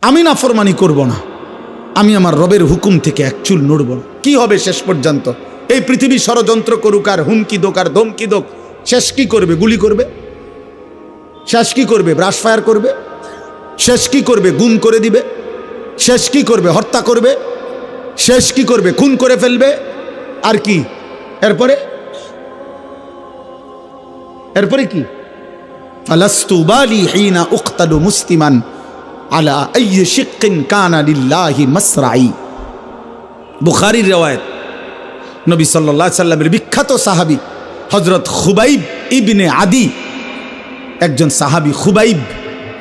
আমি নাফরমানি করব না, আমি আমার রবের হুকুম থেকে এক চুল নড়ব না। কি হবে শেষ পর্যন্ত? এই পৃথিবী ষড়যন্ত্র করুক আর হুমকি দোক আর ধমকি দোক, শেষ কি করবে? গুলি করবে। শেষ কি করবে? ব্রাশ ফায়ার করবে। শেষ কি করবে? গুম করে দিবে। শেষ কি করবে? হত্যা করবে। শেষ কি করবে? খুন করে ফেলবে। আর কি এরপরে? এরপরে কি? ফালাস্তু বালি হিনা উক্তালু মুসলিমান আলা আইয়ি শিক্কিন কানা লিল্লাহি মাসরাই। বুখারীর riwayat, নবী সাল্লাল্লাহু আলাইহি সাল্লামের বিখ্যাত সাহাবী হযরত খুবাইব ইবনে আদি, একজন সাহাবী খুবাইব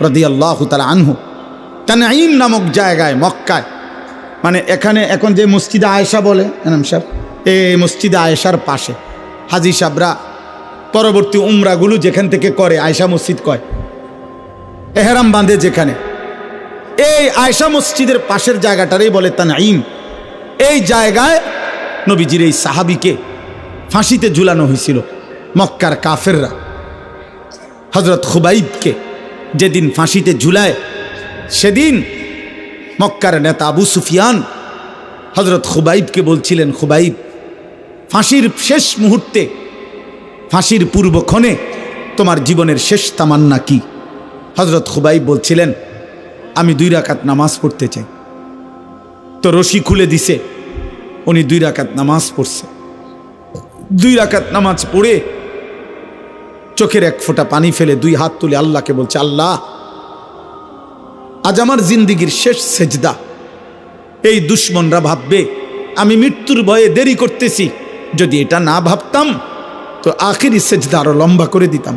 রাদিয়াল্লাহু তাআলা আনহু, তানঈম নামক জায়গায় মক্কায়, মানে এখানে এখন যে মসজিদে আয়েশা বলে এনাম সাহেব, এই মসজিদে আয়েশার পাশে হাজী সাহেবরা পরবর্তী উমরাগুলো যেখান থেকে করে আয়েশা মসজিদ কয়, এহরাম বাঁধে যেখানে, এই আয়েশা মসজিদের পাশের জায়গাটারই বলে তানঈম। এই জায়গায় নবীজির এই সাহাবীকে ফাঁসিতে ঝুলানো হয়েছিল। মক্কার কাফেররা হযরত খুবাইবকে যেদিন ফাঁসিতে ঝুলায়, সেদিন মক্কার নেতা আবু সুফিয়ান হযরত খুবাইবকে বলছিলেন, খুবাইব, ফাঁসির শেষ মুহূর্তে, ফাঁসির পূর্বক্ষণে তোমার জীবনের শেষ তামান্না কি? হযরত খুবাইব বলছিলেন, আমি 2 রাকাত নামাজ পড়তে চাই। তো রশি খুলে দিছে, উনি 2 রাকাত নামাজ পড়ছে। 2 রাকাত নামাজ পড়ে চোখের এক ফোঁটা পানি ফেলে 2 হাত তুলে আল্লাহকে বলছে, আল্লাহ, আজ আমার জিন্দিগির শেষ সেজদা। এই দুশ্মনরা ভাববে আমি মৃত্যুর ভয়ে দেরি করতেছি, যদি এটা না ভাবতাম তো আখিরি সেজদা আরো লম্বা করে দিতাম,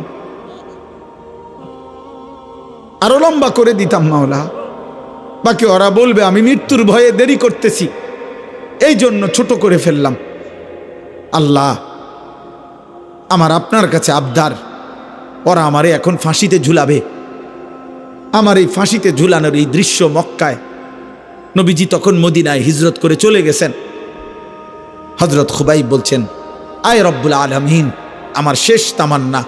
আরো লম্বা করে দিতাম মাওলা। বাকি ওরা বলবে আমি মৃত্যুর ভয়ে দেরি করতেছি, এই জন্য ছোট করে ফেললাম। আল্লাহ, আমার আপনার কাছে আবদার, ওরা আমারে এখন ফাঁসিতে ঝুলাবে। আমার এই ফাঁসিতে ঝুলানোর এই দৃশ্য মক্কায়, নবীজি তখন মদিনায় হিজরত করে চলে গেছেন। হযরত খুবাইব বলছেন, আয় রব্বুল আলামিন, আমার শেষ তামান্না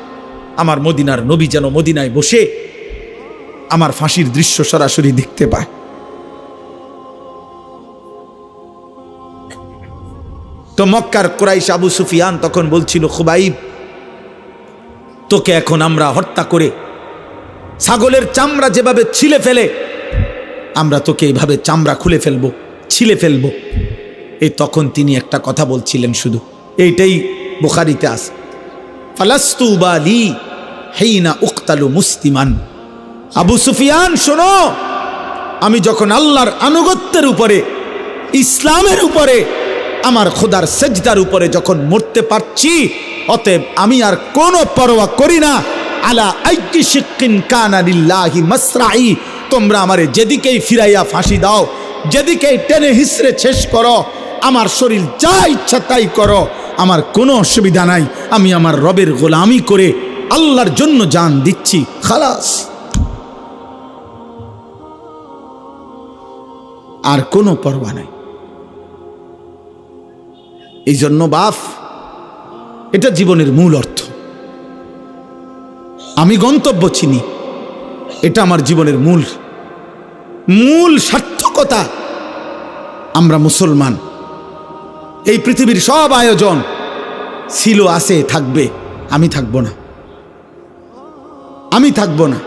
আমার মদিনার নবী যেন মদিনায় বসে আমার ফাঁসির দৃশ্য সরাসরি দেখতে পায়। তো মক্কার কুরাইশ আবু সুফিয়ান তখন বলছিল, খুবাইব, তোকে এখন আমরা হত্যা করে ছাগলের চামড়া যেভাবে ছিলে ফেলে, আমরা তোকে এইভাবে চামড়া খুলে ফেলবো, ছিলে ফেলবো। এই তখন তিনি একটা কথা বলছিলেন, শুধু এইটাই বুখারীতে আছে, ফালাস্তু বালি হিনা উক্তালু মুসলিমান। আবু সুফিয়ান, শোনো, আমি যখন আল্লাহর আনুগত্যের উপরে, ইসলামের উপরে, আমার খোদার সেজদার উপরে যখন মরতে পারছি, অতএব আমি আর কোনো পরোয়া করি না। আলা আইয়ি শিক্কিন কানা লিল্লাহি মাসরাই, তোমরা আমারে যেদিকেই ফিরাইয়া ফাঁসি দাও, যেদিকেই টেনে হিসড়ে শেষ করো, আমার শরীর যা ইচ্ছা তাই করো, আমার কোনো অসুবিধা নাই। আমি আমার রবের গোলামি করে আল্লাহর জন্য জান দিচ্ছি, খালাস, আর কোনো পরোয়া নাই। এই জন্য বাপ, এটা জীবনের মূল অর্থ। আমি গন্তব্য চিনি, এটা আমার জীবনের মূল সার্থকতা। আমরা মুসলমান, এই পৃথিবীর সব আয়োজন ছিল, আছে, থাকবে, আমি থাকবো না, আমি থাকবো না।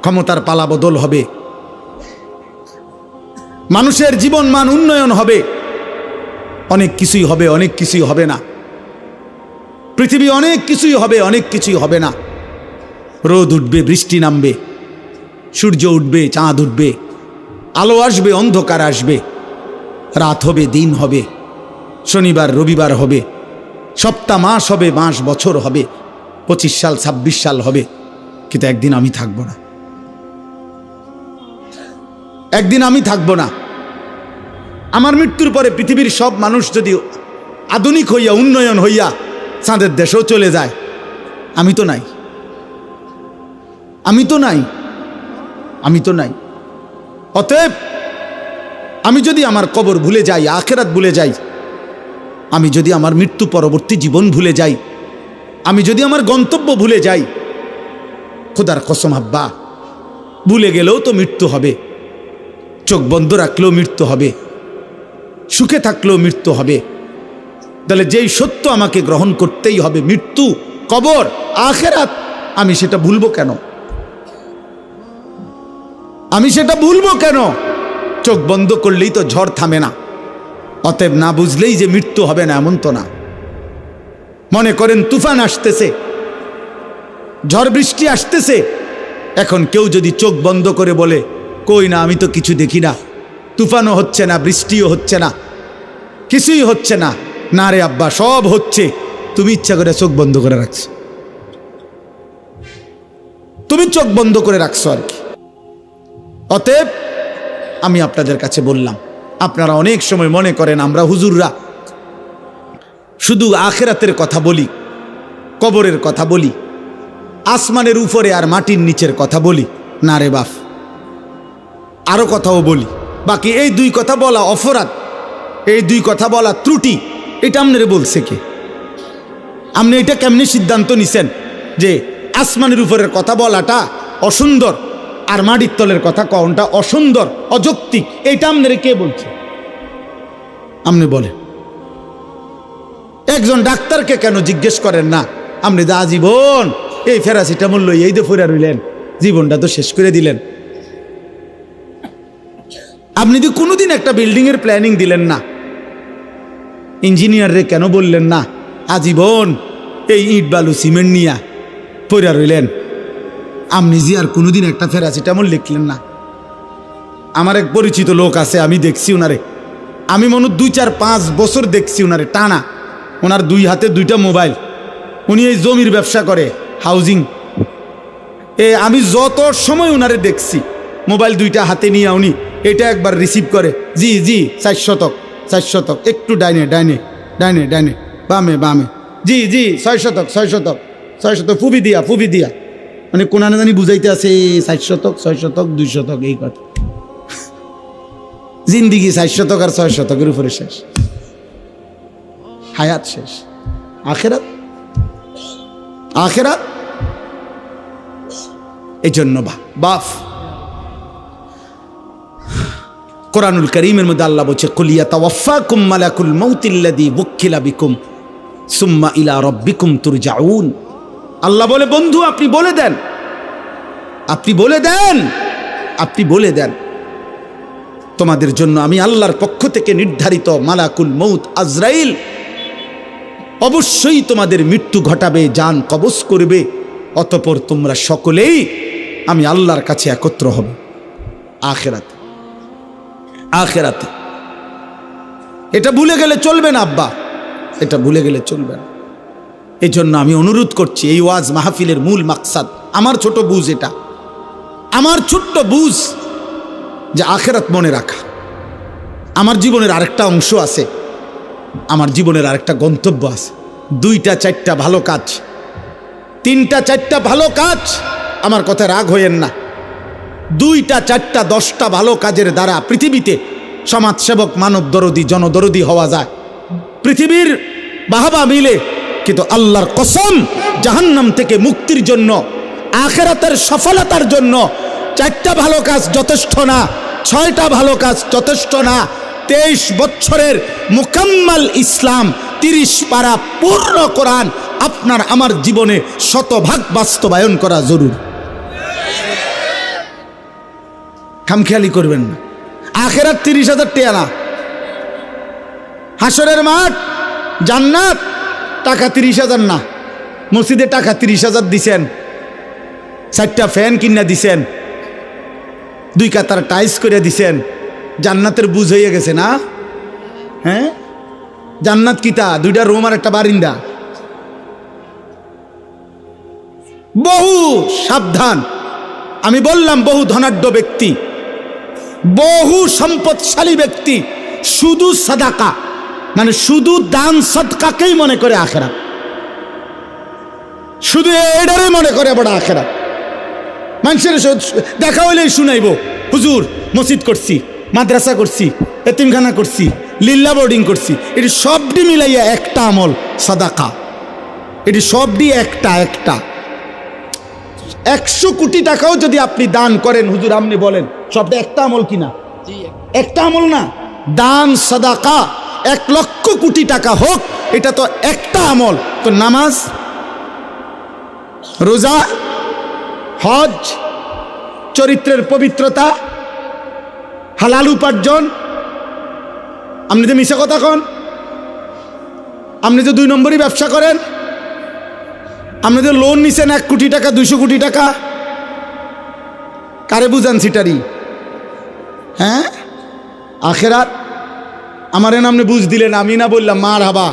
ক্ষমতার পালা বদল হবে, মানুষের জীবন মান উন্নয়ন হবে, অনেক কিছুই হবে, অনেক কিছুই হবে না। পৃথিবী অনেক কিছুই হবে, অনেক কিছুই হবে না। রোদ উঠবে, বৃষ্টি নামবে, সূর্য উঠবে, চাঁদ উঠবে, আলো আসবে, অন্ধকার আসবে, রাত হবে, দিন হবে, শনিবার রবিবার হবে, সপ্তাহ মাস হবে, মাস বছর হবে, 25 সাল 26 সাল হবে। কিন্তু একদিন আমি থাকবো না, একদিন আমি থাকবো না। আমার মৃত্যুর পরে পৃথিবীর সব মানুষ যদি আধুনিক হইয়া, উন্নয়ন হইয়া চাঁদের দেশেও চলে যায়, আমি তো নাই, আমি তো নাই, আমি তো নাই। অতএব আমি যদি আমার কবর ভুলে যাই, আখিরাত ভুলে যাই, আমি যদি আমার মৃত্যু পরবর্তী জীবন ভুলে যাই, আমি যদি আমার গন্তব্য ভুলে যাই, খোদার কসম আব্বা, ভুলে গেলেও তো মৃত্যু হবে, চোখ বন্ধ রাখলেও মৃত্যু হবে, সুখে থাকলেও মৃত্যু হবে। তাহলে যেই সত্য আমাকে গ্রহণ করতেই হবে, মৃত্যু, কবর, আখিরাত, আমি সেটা ভুলবো কেন? আমি সেটা ভুলবো কেন? চোখ বন্ধ করলেই তো ঝড় থামে না। অতএব না বুঝলেই যে মৃত্যু হবে না এমন তো না। মনে করেন তুফান আসতেছে, ঝড় বৃষ্টি আসতেছে, এখন কেউ যদি চোখ বন্ধ করে বলে কই না, আমি তো কিছু দেখি না, তুফানও হচ্ছে না, বৃষ্টিও হচ্ছে না, কিছুই হচ্ছে না, না রে আব্বা সব হচ্ছে, তুমি ইচ্ছা করে চোখ বন্ধ করে রাখছো, তুমি চোখ বন্ধ করে রাখছো আর কি। অতএব আমি আপনাদের কাছে বললাম, আপনারা অনেক সময় মনে করেন আমরা হুজুররা শুধু আখিরাতের কথা বলি, কবরের কথা বলি, আসমানের উপরে আর মাটির নিচের কথা বলি। না রে বাপ, আরো কথাও বলি। বাকি এই দুই কথা বলা অপরাধ, এই দুই কথা বলা ত্রুটি, এটা আপনারে বলছে কে? আপনি এটা কেমনি সিদ্ধান্ত নিছেন যে আসমানের উপরের কথা বলাটা অসুন্দর আর মাটির তলের কথা কওয়াটা অসুন্দর, অযৌক্তিক? এইটা আপনারে কে বলছে? আপনি বলেন। একজন ডাক্তারকে কেন জিজ্ঞেস করেন না, আপনি যা জীবন এই প্যারাসিটামল লই এই দে ফিরে রইলেন, জীবনটা তো শেষ করে দিলেন। আপনি তো কোনোদিন একটা বিল্ডিং এর প্ল্যানিং দিলেন না, ইঞ্জিনিয়ার রে কেন বললেন না আজীবন এই ইট বালু সিমেন্ট নিয়া পড়ে রইলেন? আপনি জি আর কোনোদিন একটা প্যারাসিটামল লিখলেন না? আমার এক পরিচিত লোক আছে, আমি দেখছি ওনারে, আমি মনে 2-4-5 বছর দেখছি ওনারে টানা। ওনার 2 হাতে 2টা মোবাইল, উনি এই জমির ব্যবসা করে, হাউজিং। আমি যত সময় ওনারে দেখছি মোবাইল 2টা হাতে নিয়ে উনি এটা একবার রিসিভ করে, জি জি 4 শতক 4 শতক, একটু ডাইনে ডাইনে ডাইনে ডাইনে, বামে বামে, জি জি 6 শতক 6 শতক 6 শতক, ফুবি দিয়া ফুবি দিয়া, মানে কোনানে জানি বুঝাইতে আছে 4 শতক 6 শতক 2 শতক, এই কথা। জিন্দিগি 4 শতক আর 6 শতকের উপরে শেষ, হায়াত শেষ। আখিরাত, আখিরাত। এই জন্য বাফ কোরআনুল কারীমের মধ্যে আল্লাহ বলছে, কুল ইয়াতাওয়াফাকুম মালাকুল মাউতিল্লাযী বুক্কিলা বিকুম সুম্মা ইলা রাব্বিকুম তুরজাউন। আল্লাহ বলে, বন্ধু আপনি বলে দেন, আপনি বলে দেন, আপনি বলে দেন, তোমাদের জন্য আমি আল্লাহর পক্ষ থেকে নির্ধারিত মালাকুল মউত আজরাইল অবশ্যই তোমাদের মৃত্যু ঘটাবে, জান কবজ করবে, অতঃপর তোমরা সকলেই আমি আল্লাহর কাছে একত্র হবে আখিরাতে। আখিরাতে এটা ভুলে গেলে চলবে না আব্বা, এটা ভুলে গেলে চলবে না। এই জন্য আমি অনুরোধ করছি, এই ওয়াজ মাহফিলের মূল মাকসাদ, আমার ছোট বুঝ, এটা আমার ছোট্ট বুঝ যে আখিরাত মনে রাখা। আমার জীবনের আরেকটা অংশ আছে, আমার জীবনের আরেকটা গন্তব্য আছে। 2-4টা ভালো কাজ, 3-4টা ভালো কাজ, আমার কথা রাগ হইয়েন না। 2-4টা 10টা ভালো কাজের দ্বারা পৃথিবীতে সমাজসেবক, মানব দরদি, জনদরদি হওয়া যায়। পৃথিবীর বাহবা মিলে, কিন্তু আল্লাহর কসম জাহান্নাম থেকে মুক্তির জন্য, আখিরাতের সফলতার জন্য 4টা ভালো কাজ যথেষ্ট না, 6টা ভালো কাজ যথেষ্ট না। 23 বছরের মুকাম্মাল ইসলাম, 30 পারা পূর্ণ কোরআন আপনার আমার জীবনে শতভাগ বাস্তবায়ন করা জরুরি। খামখেয়ালি করবেন না। আখিরাত 30,000 টাকা না, হাসরের মাঠ জান্নাত টাকা 30,000 না। মসজিদে টাকা 30,000 দিছেন, 4টা ফ্যান কিনা দিছেন, 2 কাতার টাইলস করে দিছেন, জান্নাতের বুঝ হয়ে গেছে না? হ্যাঁ, জান্নাত কিতা 2টা রুম আর একটা বারিন্দা। বহু সাবধান, আমি বললাম বহু ধনাঢ্য ব্যক্তি, বহু সম্পদশালী ব্যক্তি শুধু সাদাকা, মানে শুধু দান সদকাকেই মনে করে আখিরাত, শুধু এটারে মনে করে বড় আখিরাত। মানুষের দেখা হইলেই শুনাইব, হুজুর মসজিদ করছি, মাদ্রাসা করছি, এতিমখানা করছি, লিল্লা বোর্ডিং করছি, এটি সবটি মিলাইয়া একটা আমল সাদাকা। এটি সবটি একটা একটা। 100 কোটি টাকাও যদি আপনি দান করেন, হুজুর আপনি বলেন সবটা একটা আমল কিনা? একটা আমল না, দান সাদাকা 1,00,000 কোটি টাকা হোক, এটা তো একটা আমল। তো নামাজ, রোজা, হজ, চরিত্রের পবিত্রতা, হালাল উপার্জন, আপনি যে মিশা কথা কন, আপনি যে 2 নম্বরই ব্যবসা করেন, আপনি যে লোন নিছেন 1 কোটি টাকা 200 কোটি টাকা, কারে বুঝান সিটারি? হ্যাঁ, আখেরাত আমার আপনি বুঝ দিলেন, আমি না বললাম মার হাবা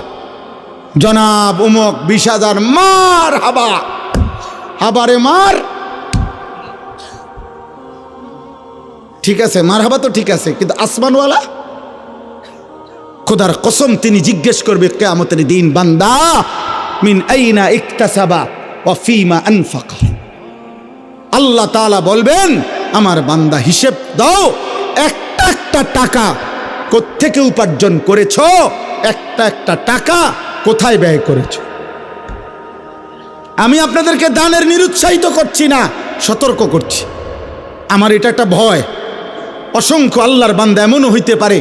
জনাব উমক 20,000 মার হাবা, হাবারে মার, ঠিক আছে মার হাবা তো ঠিক আছে, কিন্তু আসমানওয়ালা খোদার কসম তিনি জিজ্ঞেস করবে কিয়ামতের দিন, বান্দা মিন আইনা ইকতাসাবা ওয়া ফিমা আনফাকা। আল্লাহ তাআলা বলবেন আমার বান্দা হিসেব দাও, একটা একটা টাকা কোত্থেকে উপার্জন করেছো, একটা একটা টাকা কোথায় ব্যয় করেছো। আমি আপনাদেরকে দানের নিরুৎসাহিত করছি না, সতর্ক করছি। আমার এটা একটা ভয়, অসংখ্য আল্লাহর বান্দা এমনও হইতে পারে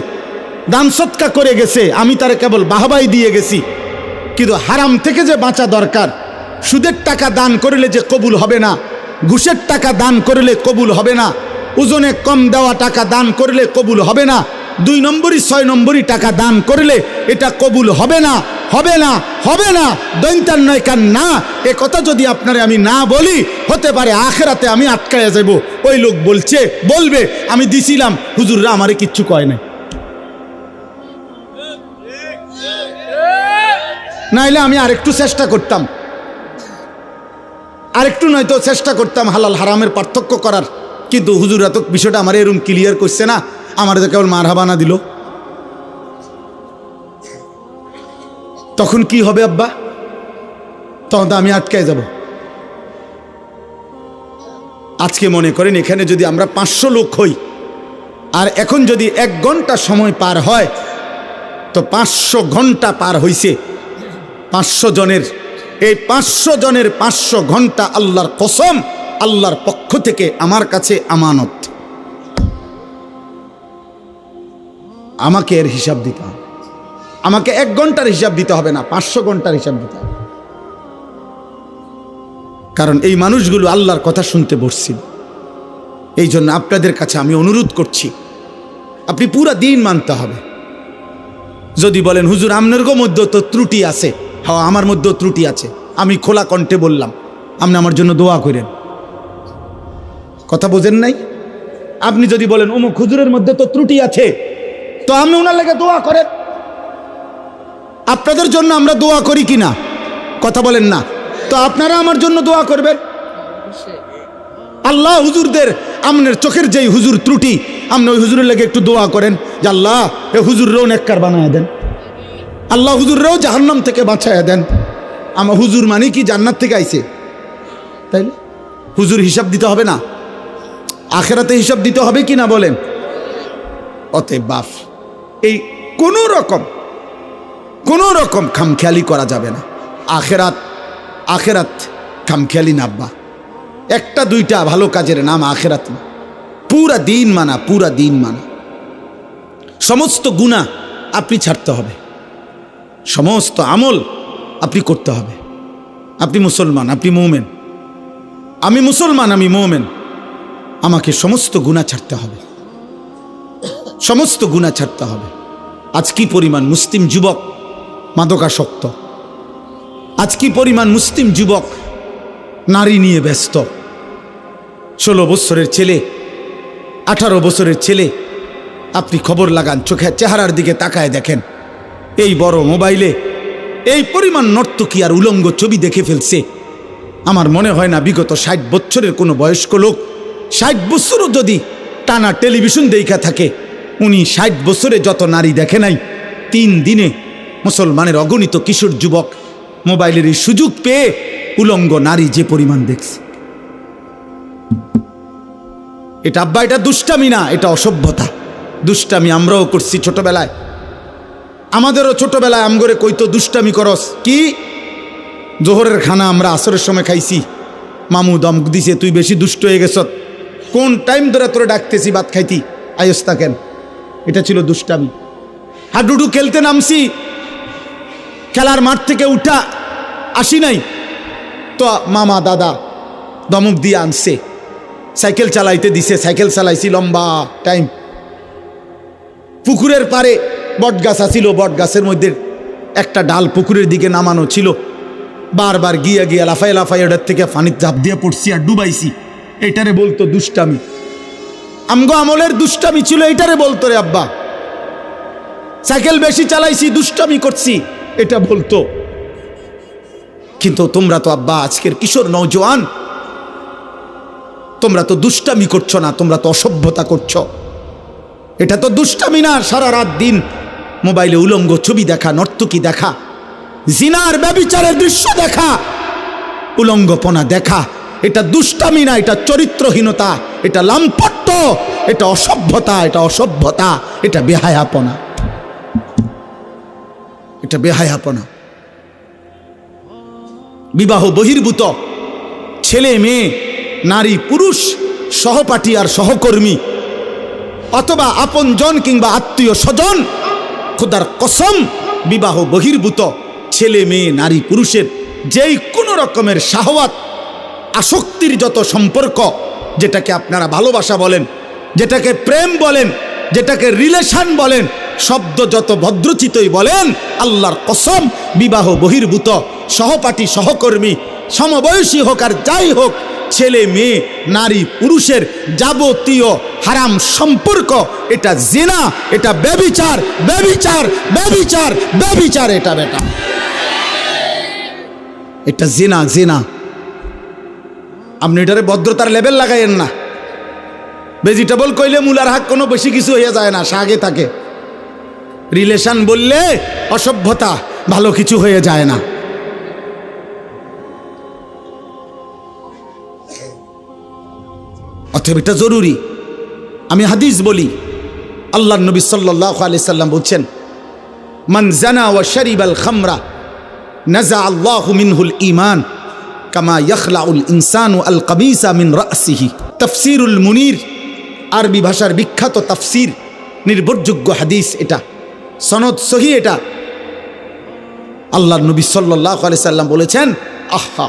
দান সৎকা করে গেছে, আমি তারে কেবল বাহবাই দিয়ে গেছি, কিন্তু হারাম থেকে যে বাঁচা দরকার। সুদের টাকা দান করলে যে কবুল হবে না, ঘুষের টাকা দান করলে কবুল হবে না, ওজনে কম দেওয়া টাকা দান করলে কবুল হবে না, 2 নম্বরই 6 নম্বরই টাকা দান করলে এটা কবুল হবে না, হবে না, হবে না, দৈন্তার নয় কান না। এ কথা যদি আপনারে আমি না বলি, হতে পারে আখেরাতে আমি আটকায়া যাব। ওই লোক বলবে আমি দিছিলাম, হুজুররা আমারে কিচ্ছু কয় নাই। নাইলে আমি আরেকটু চেষ্টা করতাম, আরেকটু নয়তো চেষ্টা করতাম হালাল হারামের পার্থক্য করার, কিন্তু হুজুরা তো বিষয়টা আমার এরকম ক্লিয়ার করছে না, আমার তো কেবল মার হাবানা দিল। তখন কি হবে আব্বা? তখন তো আমি আটকায় যাব। আজকে মনে করেন এখানে যদি আমরা 500 লোক হই, আর এখন যদি 1 ঘন্টা সময় পার হয়, তো 500 ঘন্টা পার হইছে 500 জনের। এই 500 জনের 500 ঘন্টা আল্লাহর কসম আল্লাহর পক্ষ থেকে আমার কাছে আমানত। আমাকে এর হিসাব দিতে হবে, আমাকে 1 ঘন্টার হিসাব দিতে হবে না, 500 ঘন্টার হিসাব দিতে হবে। কারণ এই মানুষগুলো আল্লাহর কথা শুনতে বসছিল। এই জন্য আপনাদের কাছে আমি অনুরোধ করছি, আপনি পুরা দিন মানতে হবে। যদি বলেন হুজুর আপনার মধ্যে তো ত্রুটি আছে, হ্যাঁ আমার মধ্যেও ত্রুটি আছে, আমি খোলা কণ্ঠে বললাম, আপনি আমার জন্য দোয়া করেন। কথা বোঝেন নাই? আপনি যদি বলেন অমুক হুজুরের মধ্যে তো ত্রুটি আছে, তো আপনি ওনার লেগে দোয়া করেন। আপনাদের জন্য আমরা দোয়া করি কিনা? কথা বলেন না? তো আপনারা আমার জন্য দোয়া করবেন। আল্লাহ হুজুরদের, আপনার চোখের যেই হুজুর ত্রুটি, আপনি ওই হুজুরের লেগে একটু দোয়া করেন যে আল্লাহ এ হুজুররাও নেককার বানায় দেন, আল্লাহ হুজুররাও জাহান্নাম থেকে বাঁচায় দেন। আমার হুজুর মানে কি জান্নাত থেকে আইছে? তাই না? হুজুর হিসাব দিতে হবে না? আখেরাতে হিসাব দিতে হবে কি না বলেন? অতএব বাপ, এই কোনো রকম খামখেয়ালি করা যাবে না। আখেরাত খামখেয়ালি না আব্বা। 1-2টা ভালো কাজের নাম আখেরাত না, পুরা দিন মানা, পুরা দিন মানা। সমস্ত গুনাহ আপনি ছাড়তে হবে, সমস্ত আমল আপনি করতে হবে। আপনি মুসলমান, আপনি মুমিন, আমি মুসলমান, আমি মুমিন। আমাকে সমস্ত গুনাহ ছাড়তে হবে, সমস্ত গুনাহ ছাড়তে হবে। আজ কি পরিমাণ মুসলিম যুবক মাদকাসক্ত, আজ কি পরিমাণ মুসলিম যুবক নারী নিয়ে ব্যস্ত। 16 বছরের ছেলে, 18 বছরের ছেলে, আপনি খবর লাগান, চোখের চেহারার দিকে তাকায় দেখেন, এই বড় মোবাইলে এই পরিমাণ নর্তকী আর উলঙ্গ ছবি দেখে ফেলছে। আমার মনে হয় না বিগত 60 বছরের কোনো বয়স্ক লোক 60 বছরও যদি টানা টেলিভিশন দেখা থাকে, উনি 60 বছরে যত নারী দেখে নাই, 3 দিনে মুসলমানের অগণিত কিশোর যুবক মোবাইলের এই সুযোগ পেয়ে উলঙ্গ নারী যে পরিমাণ দেখছে। এটা আব্বা, এটা দুষ্টামি না, এটা অসভ্যতা। দুষ্টামি আমরাও করছি ছোটবেলায়, আমাদেরও ছোটবেলায় আমগরে কইতো দুষ্টামি করস কি। জোহরের খানা আমরা আসরের সময় খাইছি, মামু দম দিছে তুই বেশি দুষ্ট হয়ে গেছ, কোন টাইম ধরে তোরে ডাকতেছি ভাত খাইতি, আয়স থাকেন। এটা ছিল দুষ্টামি। হাডুডু খেলতে নামছি, খেলার মাঠ থেকে উঠা আসি নাই তো মামা দাদা দমক দিয়ে আনছে, সাইকেল চালাইতে দিছে, সাইকেল চালাইছি লম্বা টাইম। পুকুরের পারে বট গাছ আছিল, বট গাছের মধ্যে একটা ডাল পুকুরের দিকে নামানো ছিল, বারবার গিয়া গিয়া লাফাই লাফাই ওটার থেকে পানির ঝাঁপ দিয়ে পড়ছি আর ডুবাইছি। এটারে বলতো দুষ্টামি। আমগো আমলের দুষ্টামি ছিল, এটারে বলতো রে আব্বা। সাইকেল বেশি চালাইছি, দুষ্টামি করছি, এটা বলতো। কিন্তু তোমরা তো আব্বা আজকের কিশোর নওজোয়ান, তোমরা তো দুষ্টামি করছো না, তোমরা তো অসভ্যতা করছো। এটা তো দুষ্টামি না, সারা রাত দিন মোবাইলে উলঙ্গ ছবি দেখা, নর্তকী দেখা, জিনার ব্যভিচারের দৃশ্য দেখা, উলঙ্গপনা দেখা, এটা দুষ্টামি না, এটা চরিত্রহীনতা, এটা লাম্পট্য, এটা অসভ্যতা, এটা অসভ্যতা, এটা বেহায়াপনা, এটা বেহায়াপনা। বিবাহ বহির্ভূত ছেলে মেয়ে, নারী পুরুষ, সহপাঠী আর সহকর্মী অথবা আপনজন কিংবা আত্মীয় স্বজন, খোদার কসম বিবাহ বহির্ভূত ছেলে মেয়ে নারী পুরুষের যেই কোনো রকমের শাহওয়াত, আসক্তির যত সম্পর্ক, যেটাকে আপনারা ভালোবাসা বলেন, যেটাকে প্রেম বলেন, যেটাকে রিলেশন বলেন, শব্দ যত ভদ্রচিতই বলেন, আল্লাহর কসম বিবাহ বহির্ভূত সহপাঠী সহকর্মী সমবয়সী হোক আর যাই হোক, ছেলে মেয়ে নারী পুরুষের যাবতীয় হারাম সম্পর্ক, এটা জিনা, এটা ব্যভিচার, ব্যভিচার, ব্যভিচার, ব্যভিচার, এটা বেটা, এটা জিনা, জিনা। আপনি এটারে ভদ্রতার লেভেল লাগাইয়েন না। ভেজিটেবল কইলে মূলার হাক কোনো বেশি কিছু হয়ে যায় না, শাকে থাকে। রিলেশন বললে অসভ্যতা, ভালো কিছু হয়ে যায় না। অতএব এটা জরুরি। আমি হাদিস বলি, আল্লাহর নবী সাল্লাল্লাহু আলাইহি সাল্লাম বলছেন, মান জানা ওয়া শারিবাল খামরা নাযা আল্লাহু মিনহুল ঈমান কামা ইয়াখলাউল ইনসানু আল কাবিসা মিন রাসিহি। তাফসীরুল মুনির, আরবি ভাষার বিখ্যাত তাফসীর, নির্ভরযোগ্য হাদিস, এটা সনদ সহিহ। এটা আল্লাহর নবী সাল্লাল্লাহু আলাইহি সাল্লাম বলেছেন, আহা,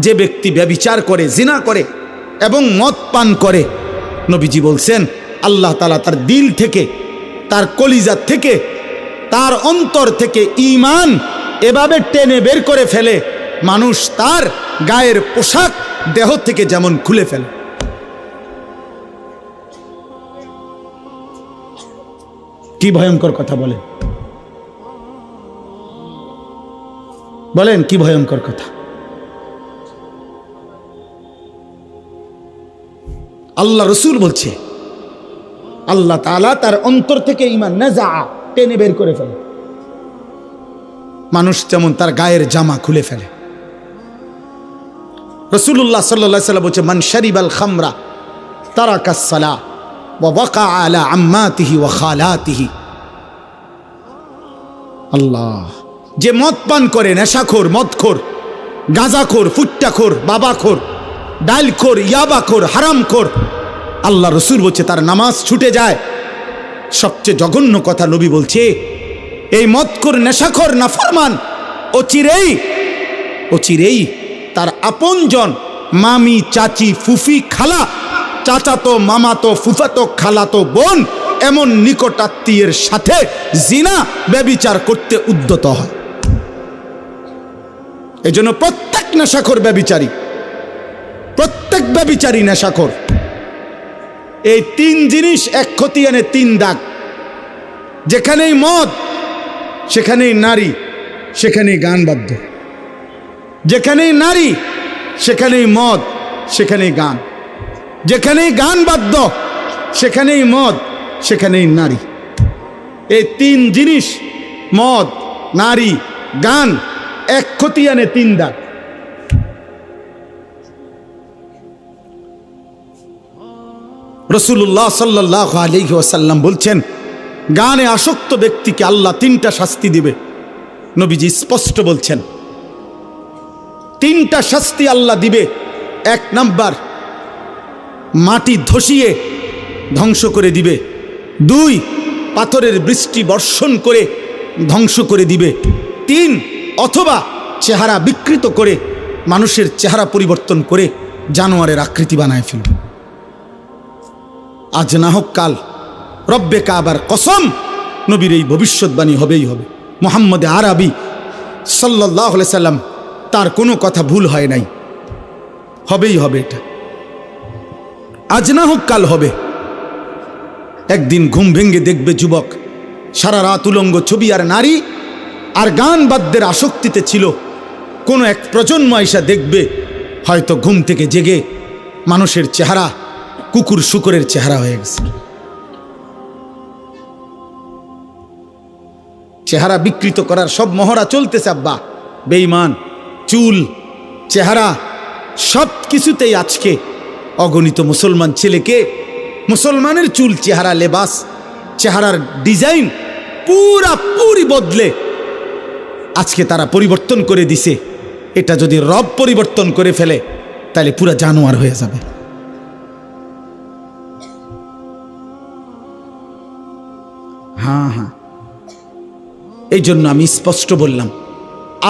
যে ব্যক্তি ব্যভিচার করে, জিনা করে এবং মদ পান করে, নবীজি বলছেন আল্লাহ তাআলা তার দিল থেকে, তার কলিজা থেকে, তার অন্তর থেকে ঈমান এভাবে টেনে বের করে ফেলে, মানুষ তার গায়ের পোশাক দেহ থেকে যেমন খুলে ফেলে। কি ভয়ঙ্কর কথা বলেন, বলেন কি ভয়ঙ্কর কথা। আল্লাহ রসুল বলছে আল্লাহ তাআলা তার অন্তর থেকে ঈমান নাযা, টেনে বের করে ফেলে, মানুষ যেমন তার গায়ের জামা খুলে ফেলে। রাসূলুল্লাহ সাল্লাল্লাহু আলাইহি ওয়াসাল্লাম বলছে, মান শারিবাল খামরা তারাকাস সালাহ ওয়া ওয়াকা আলা আম্মাতিহি ওয়া খালাতিহি। আল্লাহ, যে মদ পান করে, নেশাখোর, মদখোর, গাঁজাখোর, ফুট্টাখোর, বাবাখোর, ডাইলখোর, ইয়াবাখোর, হারামখোর, আল্লাহ রসুল বলছে তার নামাজ ছুটে যায়। সবচেয়ে জঘন্য কথা নবী বলছে, এই মদখোর, নেশাখোর, নাফরমান অচিরেই অচিরেই তার আপনজন, মামি, চাচি, ফুফি, খালা, চাচাতো, মামাতো, ফুফাতো, খালাতো বোন, এমন নিকট আত্মীয়ের সাথে জিনা ব্যভিচার করতে উদ্যত হয়। এই জন্য প্রত্যেক নেশাখোর ব্যভিচারী, প্রত্যেক ব্যভিচারী নেশাখোর। এই তিন জিনিস এক খতিয়ানে তিন দাগ। যেখানেই মদ সেখানেই নারী, সেখানেই গান বাদ্য। যেখানেই নারী সেখানেই মদ, সেখানেই গান। যেখানেই গান বাদ্য সেখানেই মদ, সেখানেই নারী। এই তিন জিনিস, মদ, নারী, গান, এক খতিয়ানে তিন দাগ। রাসূলুল্লাহ সাল্লাল্লাহু আলাইহি ওয়াসাল্লাম বলছেন, গানে আসক্ত ব্যক্তিকে আল্লাহ তিনটা শাস্তি দিবে। নবীজি স্পষ্ট বলছেন, তিনটা শাস্তি আল্লাহ দিবে। এক নাম্বার, মাটি ধসিয়ে ধ্বংস করে দিবে। 2, পাথরের বৃষ্টি বর্ষণ করে ধ্বংস করে দিবে। 3, অথবা চেহারা বিকৃত করে মানুষের চেহারা পরিবর্তন করে জানোয়ারের আকৃতি বানায় ফেলবে। আজ না হোক কাল, রব্বে কাবার কসম, নবীর এই ভবিষ্যৎবাণী হবেই হবে। মুহাম্মদ আরবি সাল্লাল্লাহু আলাইহি সাল্লাম, তার কোনো কথা ভুল হয় নাই, হবেই হবে। এটা আজ না হোক কাল হবে। একদিন ঘুম ভেঙে দেখবে যুবক সারা রাত উলঙ্গ ছবি আর নারী আর গান বাদ্যের আসক্তিতে ছিল। কোনো এক প্রজন্ম এসে দেখবে হয়তো ঘুম থেকে জেগে মানুষের চেহারা কুকুর শুকরের চেহারা হয়ে গেছে। চেহারা বিকৃত করার সব মহড়া চলতেছে আব্বা। বেঈমান, চুল, চেহারা সব কিছুতেই আজকে অগণিত মুসলমান ছেলেকে মুসলমানের চুল, চেহারা, লেবাস, চেহারার ডিজাইন পুরি বদলে আজকে তারা পরিবর্তন করে দিছে। এটা যদি রব পরিবর্তন করে ফেলে তাহলে পুরা জানোয়ার হয়ে যাবে। হ্যাঁ, এই জন্য আমি স্পষ্ট বললাম,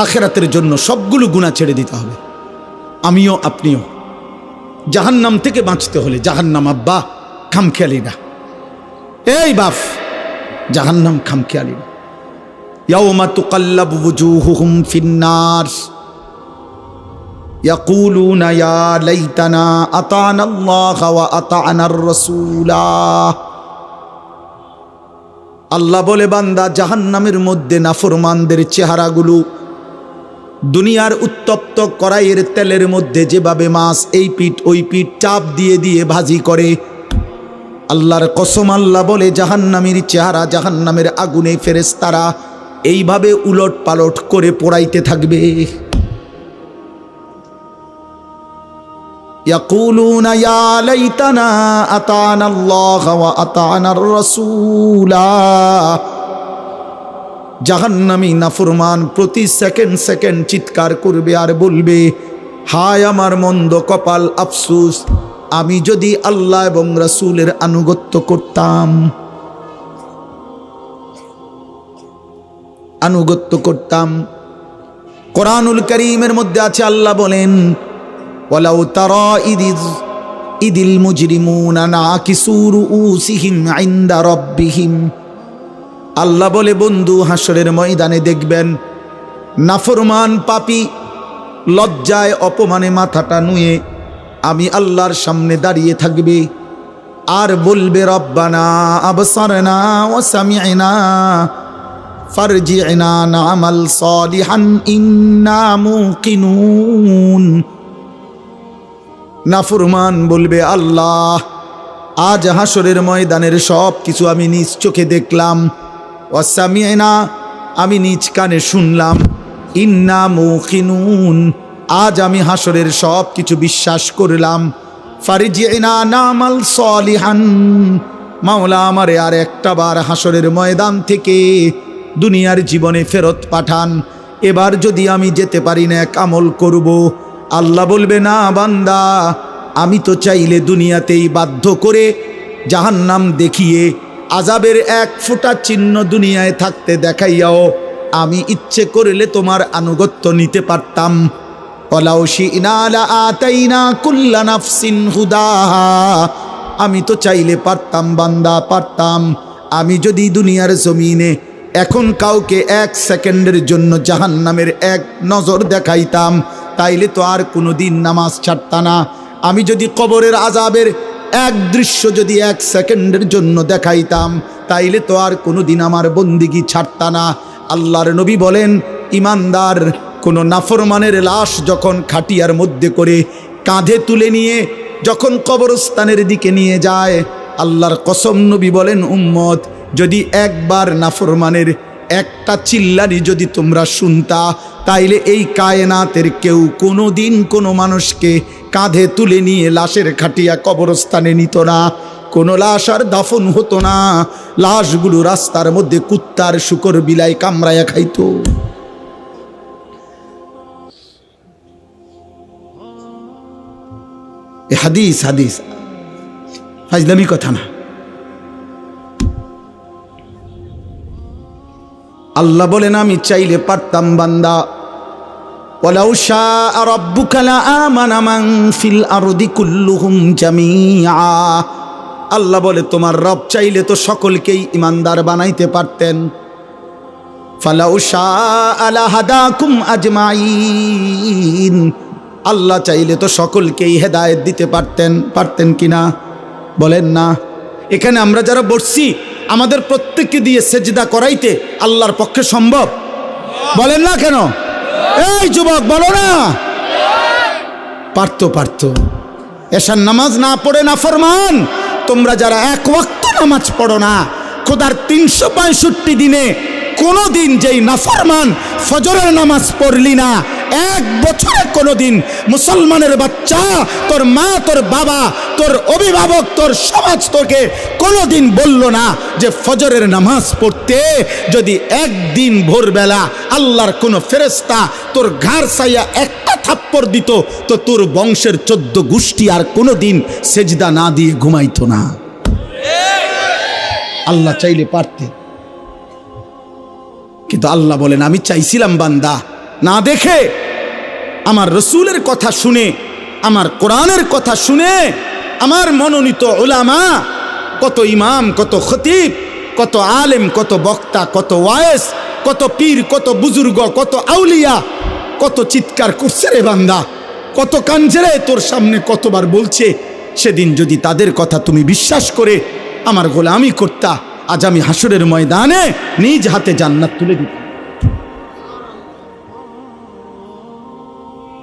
আখিরাতের জন্য সবগুলো গুনাহ ছেড়ে দিতে হবে। আমিও আপনিও। জাহান্নাম থেকে বাঁচতে হলে, জাহান্নাম আব্বা খামখেয়ালি না, এই বাপ, জাহান্নাম খামখেয়ালি না। ইয়াউমা তুকাল্লাবু ওয়ুজুহুহুম ফিন্নার ইয়াকুলুনা ইয়া লাইতানা আতানা আল্লাহ ওয়া আতানার রাসূলা। আল্লাহ বলে, বান্দা, জাহান্নামের মধ্যে নাফরমানদের চেহারাগুলো দুনিয়ার উত্তপ্ত কড়াইয়ের তেলের মধ্যে যেভাবে মাছ এই পিঠ ওই পিঠ চাপ দিয়ে দিয়ে ভাজি করে, আল্লাহর কসম আল্লাহ বলে জাহান্নামের চেহারা জাহান্নামের আগুনে ফেরেশতারা এইভাবে উলট পালট করে পোড়াইতে থাকবে। ইয়াকুলুনা ইয়া লাইতানা আতানা আল্লাহ ওয়া আতানার রাসূলা। জাহান্নামী নাফরমান প্রতি সেকেন্ড সেকেন্ড চিৎকার করবে আর বলবে, হায় আমার মন্দ কপাল, আফসোস, আমি যদি আল্লাহ এবং রাসূলের আনুগত্য করতাম, আনুগত্য করতাম। কোরআনুল কারীমের মধ্যে আছে, আল্লাহ বলেন, ওয়ালাউ তারা ইদিল মুজরিমুনা নাকিসু রুউসিহিম ইনদা রাব্বিহিম। আল্লাহ বলে, বন্ধু, হাসরের ময়দানে দেখবেন নাফরমান পাপী লজ্জায় অপমানে মাথাটা নুয়ে আমি আল্লাহর সামনে দাঁড়িয়ে থাকবে আর বলবে, রব্বানা আবসারনা ওয়া সামি'না ফারজি'না না'মাল সালিহান ইন্না মুকিনুন। নাফরমান বলবে, আল্লাহ, আজ হাসরের ময়দানের সব কিছু আমি নিজ চোখে দেখলাম, ওয়া সামি'না, আমি নিজ কানে শুনলাম, ইন্না মুকিনুন, আজ আমি হাসরের সব কিছু বিশ্বাস করলাম। ফারজি'না না'মাল সালিহান, মাওলা আমারে আর একটা বার হাসরের ময়দান থেকে দুনিয়ার জীবনে ফেরত পাঠান, এবার যদি আমি যেতে পারি না এক আমল করব। আল্লাহ বলবে, না বান্দা, আমি তো চাইলে দুনিয়াতেই বাধ্য করে জাহান্নাম দেখিয়ে আযাবের এক ফোঁটা চিহ্ন দুনিয়ায় থাকতে দেখাইয়াও আমি ইচ্ছে করলে তোমার আনুগত্য নিতে পারতাম। ওয়ালাউ শি'না লাআতাইনা কুল্লা নাফসিন হুদাহা, আমি তো চাইলে পারতাম বান্দা, পারতাম। আমি যদি দুনিয়ার জমিনে এখন কাউকে এক সেকেন্ডের জন্য জাহান্নামের এক নজর দেখাইতাম, তাইলে তো আর কোনো দিন নামাজ ছাড়তা না। আমি যদি কবরের আযাবের এক দৃশ্য যদি এক সেকেন্ডের জন্য দেখাইতাম, তাইলে তো আর কোনো দিন আমার বন্দিগি ছাড়তা না। আল্লাহর নবী বলেন, ইমানদার কোনো নাফরমানের লাশ যখন খাটিয়ার মধ্যে করে কাঁধে তুলে নিয়ে যখন কবরস্থানের দিকে নিয়ে যায়, আল্লাহর কসম নবী বলেন, উম্মত, যদি একবার নাফরমানের একটা চিল্লানি যদি তোমরা শুনতা, তাইলে এই কায়নাতের কেউ কোনো দিন কোনো মানুষকে কাঁধে তুলে নিয়ে লাশের খাটিয়া কবরস্থানে নিত না। কোনো লাশ আর দাফন হতো না, লাশগুলো রাস্তার মধ্যে কুত্তার শুকর বিলাই কামড়ায়া খাইতো। হাদিস হাদিস ফাজলামি কথা না, আল্লাহ বলেন আমি চাইলে পারতাম বান্দা, ওয়ালাউ শাআ রাব্বুকা লাআমানা মান ফিল আরদি কুল্লুহুম জামিআ। আল্লাহ বলে তোমার রব চাইলে তো সকলকেই ইমানদার বানাইতে পারতেন। ফালাউ শাআ লাহাদাকুম আজমাইন। আল্লাহ চাইলে তো সকলকেই হেদায়েত দিতে পারতেন কিনা বলেন না? এখানে আমরা যারা বসছি আমাদের প্রত্যেককে দিয়ে সেজদা করাইতে আল্লাহর পক্ষে সম্ভব? বলেন না কেন? এই যুবক বলো না। পারতো। এশার নামাজ না পড়ে নাফরমান তোমরা যারা এক ওয়াক্ত নামাজ পড়ো না, খোদার 365 দিনে কোনো দিন যেই নাফরমান ফজরের নামাজ পড়লি না, এক বছরে কোনো দিন মুসলমানের বাচ্চা, তোর মা, তোর বাবা, তোর অভিভাবক, তোর সমাজ তোকে কোনো দিন বলল না যে ফজরের নামাজ পড়তে যদি একদিন ভোরবেলা আল্লাহর কোনো ফেরেশতা তোর ঘাড় ছাইয়া একটা থাপ্পড় দিত তো তোর বংশের 14 গোষ্ঠী আর কোনো দিন সেজদা না দিয়ে ঘুমাইতো না। আল্লাহ চাইলে পারতে, কিন্তু আল্লাহ বলেন আমি চাইছিলাম বান্দা না দেখে, আমার রসুলের কথা শুনে, আমার কোরআনের কথা শুনে, আমার মনোনীত উলামা, কত ইমাম, কত খতিব, কত আলেম, কত বক্তা, কত ওয়ায়েস, কত পীর, কত বুজুর্গ, কত আউলিয়া, কত চিৎকার করছে রে বান্দা, কত কানছে রে তোর সামনে, কতবার বলছে। সেদিন যদি তাদের কথা তুমি বিশ্বাস করে আমার গোলামি করতা, আজ আমি হাসরের ময়দানে নিজ হাতে জান্নাত তুলে দিতাম।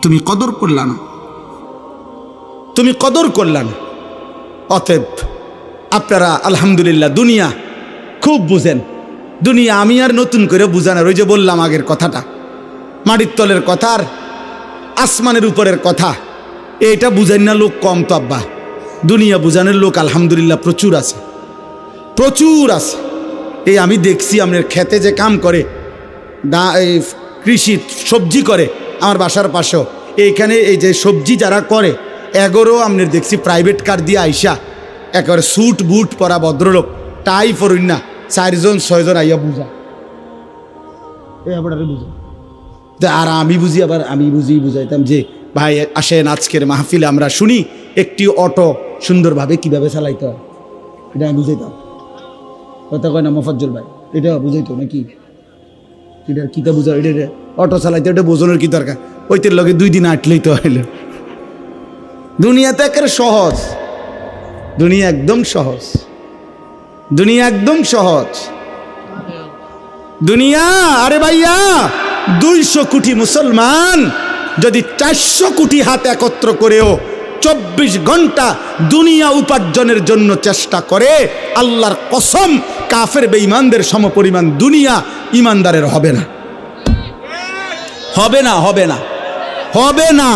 তুমি কদর করলা না, তুমি কদর করলা না। অতএব আপনারা আলহামদুলিল্লাহ দুনিয়া খুব বুঝেন। দুনিয়া আমি আর নতুন করে বুঝানোর, ওই যে বললাম আগের কথাটা, মাটির তলের কথা আর আসমানের উপরের কথা, এইটা বুঝেন না লোক কম তো আব্বা। দুনিয়া বুঝানোর লোক আলহামদুলিল্লাহ প্রচুর আছে, প্রচুর আছে। এই আমি দেখছি আপনার খেতে যে কাম করে, এই কৃষি সবজি করে, আমার বাসার পাশেও এইখানে এই যে সবজি যারা করে এগোরও আপনার দেখছি প্রাইভেট কার দিয়ে আইসা একেবারে স্যুট বুট পরা ভদ্রলোক, টাই পরুন না, 4জন 6জন আইয়া বুঝা, বুঝা। আর আমি বুঝি, আবার আমি বুঝাইতাম যে ভাই আসেন আজকের মাহফিলে আমরা শুনি একটি অটো সুন্দরভাবে কিভাবে চালাইতে হয়, এটা আমি বুঝাইতাম। কথা কয় না মোফাজ্জল ভাই, এটা বুঝাইতো নাকি? এটা কিতা বুঝা, এটা অটো চালাইতে এটা বোঝানোর কি দরকার? ওইতের লগে 2 দিন আটলেই তো হইল। দুনিয়াতে একেবারে সহজ, দুনিয়া একদম সহজ, দুনিয়া একদম সহজ দুনিয়া। আরে ভাইয়া 200 কোটি মুসলমান যদি 400 কোটি হাত একত্র করেও 24 ঘন্টা দুনিয়া উপার্জনের জন্য চেষ্টা করে, আল্লাহর কসম কাফের বেঈমানদের সমপরিমাণ দুনিয়া ইমানদারের হবে না, হবে না, হবে না, হবে না।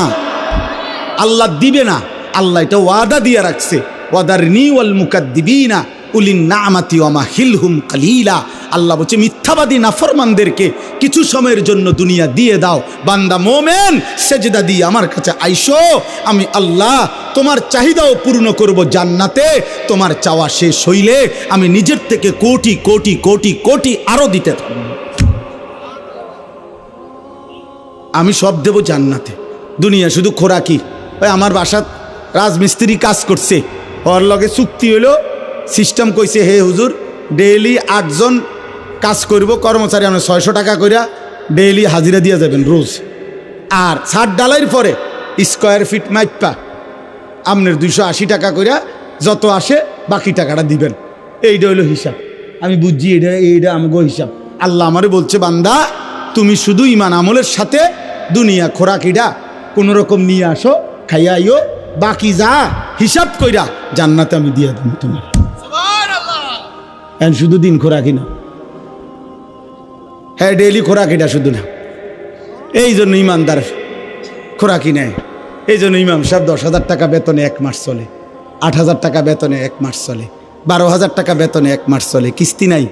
আল্লাহ দিবে না, আল্লাহ এটা ওয়াদা দিয়ে রাখছে, ওয়াদারনি ওয়াল মুকাদ্দিবিনা উলিন নামাতি ওয়া মাহিলহুম কালিলা। আল্লাহ বলছে মিথ্যাবাদী নাফরমানদেরকে কিছু সময়ের জন্য দুনিয়া দিয়ে দাও। বান্দা মোমেন সেজদা দিয়ে আমার কাছে আইসো, আমি আল্লাহ তোমার চাহিদাও পূর্ণ করব জান্নাতে। তোমার চাওয়া শেষ হইলে আমি নিজের থেকে কোটি কোটি কোটি কোটি আরো দিতে থাকব, আমি সব দেব জান্নাতে। দুনিয়া শুধু খোরাকি। ওই আমার বাসাত রাজমিস্ত্রি কাজ করছে, ওর লগে চুক্তি হইলো, সিস্টেম কইছে হে হুজুর ডেইলি 8 জন কাজ করব, কর্মচারী আমরা 600 টাকা কইরা ডেইলি হাজিরা দিয়ে যাবেন রোজ। আর ছাদ ডালাইয়ের পরে স্কোয়ার ফিট মাইপা আপনার 280 টাকা কইরা যত আসে বাকি টাকাটা দিবেন। এইটা হইলো হিসাব। আমি বুঝছি এইটা আমাকে হিসাব। আল্লাহ আমারে বলছে বান্দা তুমি শুধু ইমান আমলের সাথে দুনিয়া খোরাকিটা কোনো রকম নিয়ে আসো, খাইয়া আইও, বাকি যা হিসাব কইরা জান্নাতে আমি দিয়ে দেব তোমার। সুবহানাল্লাহ। শুধু দিন খোরাকি না, হ্যাঁ ডেইলি খোরাকিটা শুধু না। এই জন্য ইমানদার খোরাকি নেয়। এই জন্য ইমাম সাহেব 10,000 টাকা বেতনে 1 মাস চলে, 8,000 টাকা বেতনে 1 মাস চলে, 12,000 টাকা বেতনে 1 মাস চলে, কিস্তি নাই।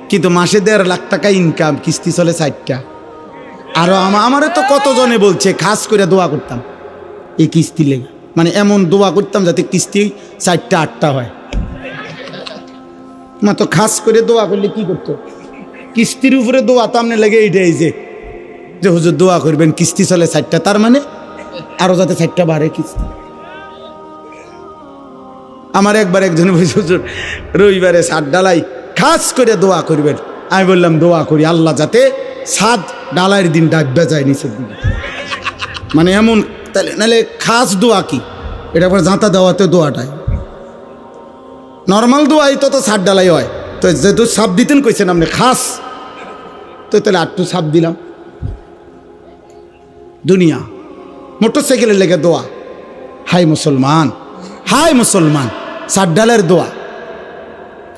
কিন্তু মাসে 1.5 লাখ টাকা ইনকাম, কিস্তি চলে 4টা। আরো আমারও তো কতজনে বলছে খাস করে দোয়া করতাম এই কিস্তি লেগে, মানে এমন দোয়া করতাম যাতে কিস্তি 4টা 8টা হয়। মা তো খাস করে দোয়া করলে কি করতো, কিস্তির উপরে দোয়া তো আপনি লেগে এইটাই যে হুজুর দোয়া করবেন কিস্তি চলে 4টা, তার মানে আরো যাতে 4টা বাড়ে কিস্তি। আমার একবার একজন বলছে হুজুর রবিবারে ছাদ ডালাই খাস করে দোয়া করবেন। আমি বললাম দোয়া করি আল্লাহ যাতে ছাদ ডালাইয়ের দিন ডাকবে যায় নিচের দিকে, মানে এমন। তাহলে নাহলে খাস দোয়া কি এটা পরে জাঁতা দেওয়াতে দোয়াটাই নর্মাল দোয়াই তো ছাদ ডালাই হয়। তো যেহেতু সাপ দিতেন কইছেন আপনি খাস, তো তাহলে আটটু সাপ দিলাম। দুনিয়া মোটরসাইকেলের লেগে দোয়া, হাই মুসলমান, হাই মুসলমান, ছাদ ডালের দোয়া।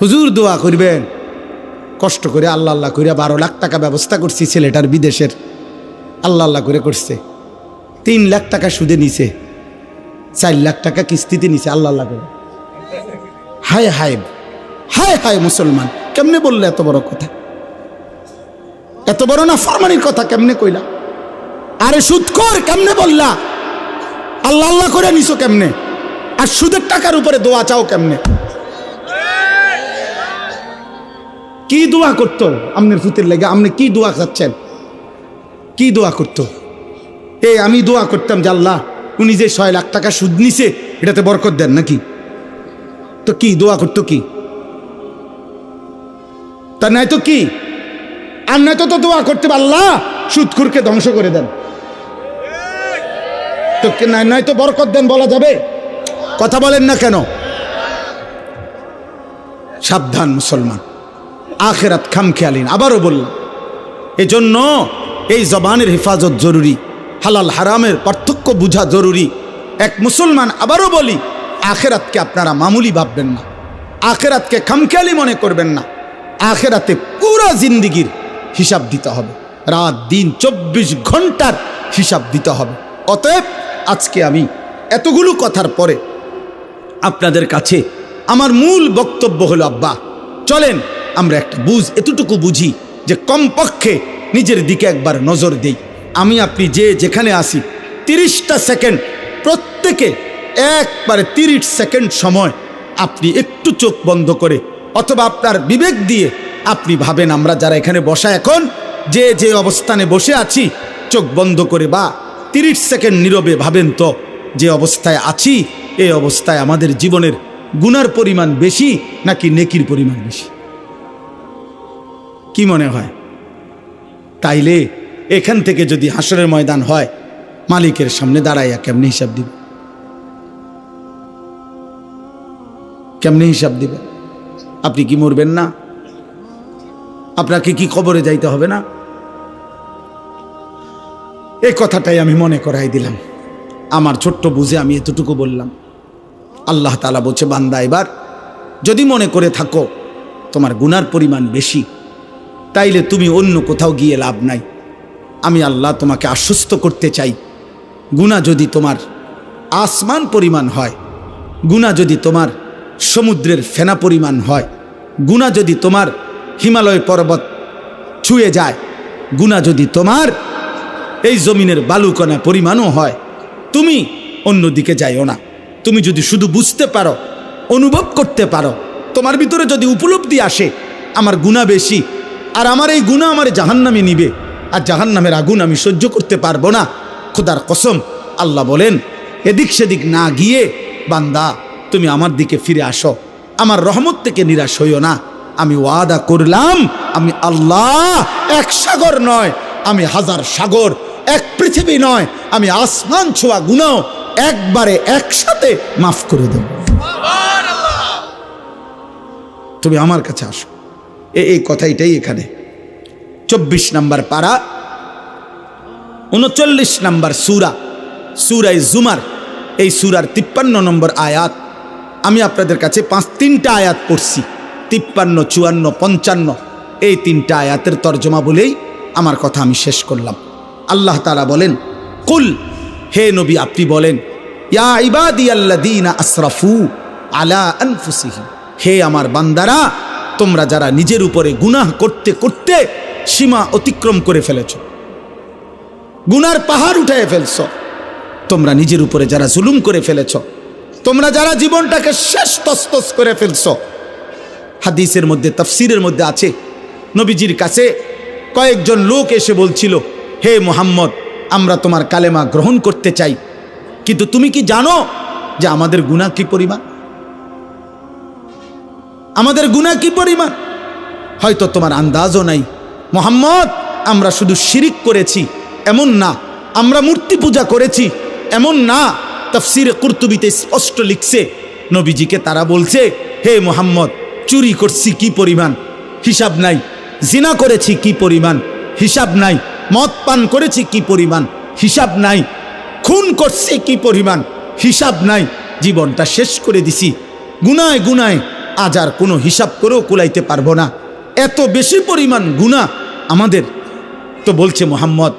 হুজুর দোয়া করবেন কষ্ট করে আল্লাহ আল্লাহ করে 12 লাখ টাকা ব্যবস্থা করছি ছেলেটার বিদেশের, আল্লাহ আল্লাহ করে করছে। 3 লাখ টাকা সুদে নিছে, 4 লাখ টাকা কিস্তিতে নিছে, আল্লাহ আল্লাহ করে। হায় হায় হায় হায় মুসলমান, কেমনে বললে এত বড় কথা, এত বড় না ফরমানির কথা কেমনে কইলা? আরে সুদখোর কেমনে বললা? আল্লাহ আল্লাহ করে নিছো কেমনে? আর সুদের টাকার উপরে দোয়া চাও কেমনে? কি দোয়া করতো আপনার ফুতের লেগে? আপনি কি দোয়া চাচ্ছেন? কি দোয়া করতো? আমি দোয়া করতাম যে আল্লাহ উনি যে 6 লাখ টাকা সুদ নিছে এটাতে বরকত দেন নাকি? তো কি দোয়া করতো কি? তা নাই তো কি? আর নয়তো তো দোয়া করতে আল্লাহ সুদখোরকে ধ্বংস করে দেন, তো নাই তো বরকত দেন বলা যাবে? কথা বলেন না কেন? সাবধান মুসলমান, আখেরাত খামখেয়ালিন। আবারও বললাম, এজন্য এই জবানের হেফাজত জরুরি, হালাল হারামের পার্থক্য বোঝা জরুরি। এক মুসলমান, আবারও বলি, আখেরাতকে আপনারা মামুলি ভাববেন না, আখেরাতকে খামখেয়ালি মনে করবেন না। আখেরাতে পুরা জিন্দিগির হিসাব দিতে হবে, রাত দিন 24 ঘন্টার হিসাব দিতে হবে। অতএব আজকে আমি এতগুলো কথার পরে আপনাদের কাছে আমার মূল বক্তব্য হলো, আব্বা চলেন আমরা একটা এতটুকু বুঝি যে কমপক্ষে নিজের দিকে একবার নজর দেই। আমি আপনি যে যেখানে আসি 30টা সেকেন্ড, প্রত্যেকে একবারে 30 সেকেন্ড সময় আপনি একটু চোখ বন্ধ করে অথবা আপনার বিবেক দিয়ে আপনি ভাবেন, আমরা যারা এখানে বসা এখন যে অবস্থানে বসে আছি, চোখ বন্ধ করে বা 30 সেকেন্ড নীরবে ভাবেন তো যে অবস্থায় আছি, এই অবস্থায় আমাদের জীবনের গুনার পরিমাণ বেশি নাকি নেকির পরিমাণ বেশি? কি মনে হয়? তাইলে এখান থেকে যদি হাসরের ময়দান হয়, মালিকের সামনে দাঁড়াইয়া কেমনে হিসাব দিবে? কেমনে হিসাব দিবে? আপনি কি মরবেন না? আপনাকে কি কবরে যাইতে হবে না? এই কথাটাই আমি মনে করাই দিলাম। আমার ছোট্ট বুঝে আমি এতটুকু বললাম। আল্লাহ তাআলা বলছে, বান্দা এবার যদি মনে করে থাকো তোমার গুনার পরিমাণ বেশি, তাইলে তুমি অন্য কোথাও গিয়ে লাভ নাই। আমি আল্লাহ তোমাকে আশ্বস্ত করতে চাই, গুনাহ যদি তোমার আসমান পরিমাণ হয়, গুনাহ যদি তোমার সমুদ্রের ফেনা পরিমাণ হয়, গুনাহ যদি তোমার হিমালয় পর্বত ছুঁয়ে যায়, গুনাহ যদি তোমার এই জমিনের বালুকণা পরিমাণও হয়, তুমি অন্যদিকে যাইও না। তুমি যদি শুধু বুঝতে পারো, অনুভব করতে পারো, তোমার ভিতরে যদি উপলব্ধি আসে আমার গুনাহ বেশি, আর আমার এই গুনাহ আমার জাহান্নামে নিবে, আর জাহান্নামের আগুন আমি সহ্য করতে পারবো না, খোদার কসম আল্লাহ বলেন, এদিক সেদিক না গিয়ে বান্দা তুমি আমার দিকে ফিরে আসো, আমার রহমত থেকে নিরাশ হইও না। আমি ওয়াদা করলাম, আমি আল্লাহ এক সাগর নয়, আমি হাজার সাগর, এক পৃথিবী নয়, আমি আসমান ছোঁয়া গুনাহ একবারে একসাথে মাফ করে দেব। তুমি আমার কাছে আসো। এই কথাইটাই এখানে 24 নম্বর পারা 39 নম্বর সূরা জুমার, এই সূরার 53 নম্বর আয়াত। আমি আপনাদের কাছে 3টা আয়াত পড়ছি, 53, 54, 55, এই 3টা আয়াতের তর্জমা বলেই আমার কথা আমি শেষ করলাম। আল্লাহ তাআলা বলেন, কুল, হে নবী আপনি বলেন, ইয়া ইবাদিয়াল্লাযীনা আসরাফু আলা আনফুসিহিম, হে আমার বান্দারা, তোমরা যারা নিজের উপরে গুনাহ করতে করতে সীমা অতিক্রম করে ফেলেছ, গুনার পাহাড় উঠায় ফেলছ, তোমরা নিজের উপরে যারা জুলুম করে ফেলেছ, তোমরা যারা জীবনটাকে শেষ তসতস করে ফেলছ। হাদিসের মধ্যে, তাফসীরের মধ্যে আছে, নবীজির কাছে কয়েকজন লোক এসে বলছিল, হে মুহাম্মদ, আমরা তোমার কালেমা গ্রহণ করতে চাই, কিন্তু তুমি কি জানো যে আমাদের গুনাহ কি পরিমাণ? আমাদের গুনাহ কি পরিমাণ? হয়তো তোমার আন্দাজও নাই। মুহাম্মদ, আমরা শুধু শিরিক করেছি এমন না, আমরা মূর্তি পূজা করেছি এমন না। তাফসিরে কুরতুবিতে স্পষ্ট লিখছে, নবীজিকে তারা বলছে, হে মুহাম্মদ, চুরি করছি কি পরিমাণ, হিসাব নাই। জিনা করেছি কি পরিমাণ, হিসাব নাই। মদ পান করেছি কি পরিমাণ, হিসাব নাই। খুন করছি কি পরিমাণ, হিসাব নাই। জীবনটা শেষ করে দিছি গুনায় গুনায়, আজ আর কোনো হিসাব করেও কুলাইতে পারবো না, এত বেশি পরিমাণ গুনাহ আমাদের। তো বলছে, মুহাম্মদ,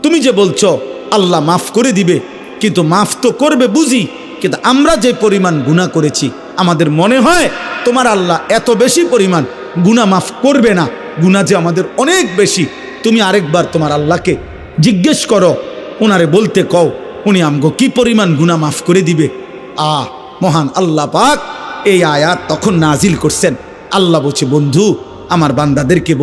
তুমি যে বলছো আল্লাহ মাফ করে দিবে, কিন্তু মাফ তো করবে বুঝি, কিন্তু আমরা যে পরিমাণ গুনাহ করেছি আমাদের মনে হয় তোমার আল্লাহ এত বেশি পরিমাণ গুনাহ মাফ করবে না। গুনাহ যে আমাদের অনেক বেশি। তুমি আরেকবার তোমার আল্লাহকে জিজ্ঞেস করো, ওনারে বলতে কও, উনি আমগো কি পরিমাণ গুনাহ মাফ করে দিবে। মহান আল্লাহ পাক এই আয়াত তখন নাজিল করছেন। আল্লাহ বলছে, বন্ধু আমার বান্দাদেরকে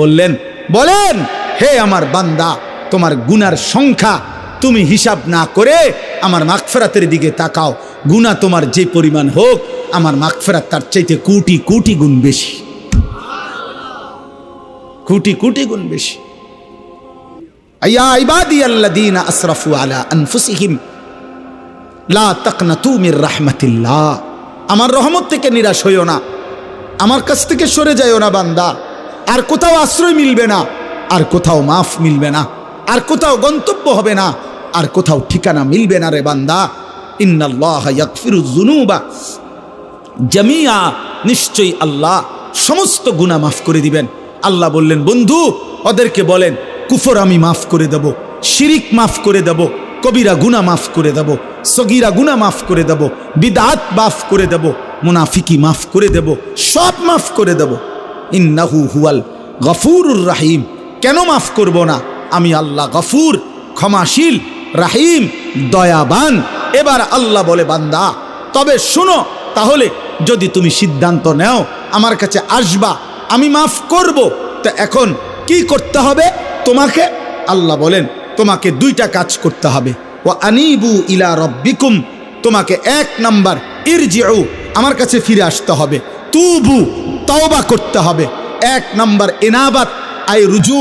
বলেন, হে আমার বান্দা, তোমার গুনার সংখ্যা তুমি হিসাব না করে আমার মাগফিরাতের দিকে তাকাও। গুনাহ তোমার যে পরিমাণ হোক, আমার মাগফিরাত তার চাইতে কোটি কোটি গুণ বেশি, কোটি কোটি গুণ বেশি। আয়া ইবাদিয়াল্লাযীনা আসরাফু আলা আনফুসিহিম লা তাকনাতু মির রাহমাতিল্লাহ। আমার রহমত থেকে নিরাশ হইও না, আমার কাছ থেকে সরে যাইও না বান্দা। আর কোথাও আশ্রয় মিলবে না, আর কোথাও মাফ মিলবে না, আর কোথাও গন্তব্য হবে না, আর কোথাও ঠিকানা মিলবে না রে বান্দা। ইন্নাল্লাহা ইয়াগফিরুয যুনুবা জামিআ, নিশ্চয়ই আল্লাহ সমস্ত গুনাহ মাফ করে দিবেন। আল্লাহ বললেন, বন্ধু ওদেরকে বলেন, কুফর আমি মাফ করে দেব, শিরিক মাফ করে দেব, কবিরা গুনাহ মাফ করে দেব, সগীরা গুনাহ মাফ করে দেব, বিদআত মাফ করে দেব, মুনাফিকি মাফ করে দেব, সব মাফ করে দেব। ইন্নাহু হুয়াল গফুরুর রাহিম। কেন মাফ করব না? আমি আল্লাহ গফুর, ক্ষমাশীল, রাহিম, দয়াবান। এবার আল্লাহ বলে, বান্দা তবে শোনো, তাহলে যদি তুমি সিদ্ধান্ত নেও আমার কাছে আসবা, আমি মাফ করব, তো এখন কি করতে হবে তোমাকে? আল্লাহ বলেন, তোমাকে দুইটা কাজ করতে হবে। ওয়া আনিবু ইলা রাব্বিকুম, তোমাকে 1 নাম্বার ইরজিউ, আমার কাছে ফিরে আসতে হবে। তুবু, তওবা করতে হবে। 1 নাম্বার ইনাবাত আই রুজু